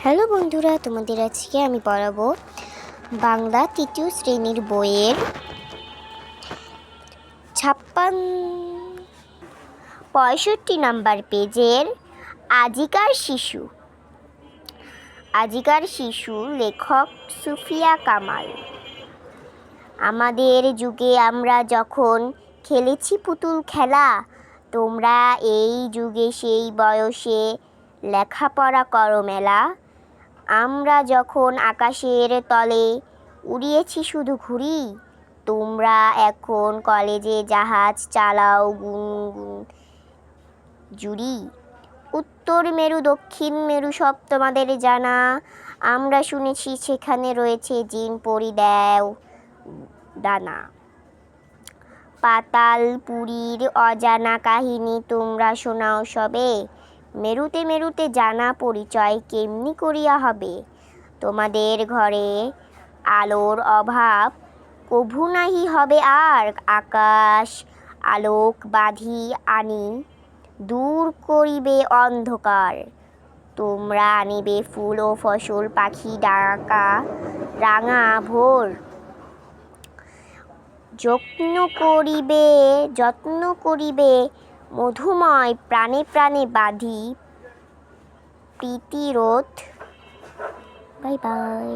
Hello বন্ধুরা, তোমাদের আজকে আমি পড়াবো বাংলা তৃতীয় শ্রেণীর বইয়ের 65 নাম্বার পেজের আজিকার শিশু লেখক সুফিয়া কামাল। আমাদের যুগে আমরা যখন খেলেছি পুতুল খেলা, তোমরা এই যুগে সেই বয়সে লেখাপড়া করো মেলা। আমরা যখন আকাশের তলে উড়িয়েছি শুধু ঘুড়ি, তোমরা এখন কলেজে জাহাজ চালাও গুনগুন জুড়ি। উত্তর মেরু দক্ষিণ মেরু সব তোমাদের জানা, আমরা শুনেছি সেখানে রয়েছে জিন পরি দেও ডানা। পাতালপুরীর অজানা কাহিনী তোমরা শোনাও সবে, মেরুতে মেরুতে জানা পরিচয় কেমনি করিয়া হবে। তোমাদের ঘরে আলোর অভাব কভু নাহি হবে আর, আকাশ আলোক বাঁধি আনি দূর করিবে অন্ধকার। তোমরা আনিবে ফুল ও ফসল, পাখি ডাকা রাঙা ভোর। যত্ন করিবে মধুময় প্রাণে প্রাণে বাঁধি প্রীতিরোধ। Bye bye.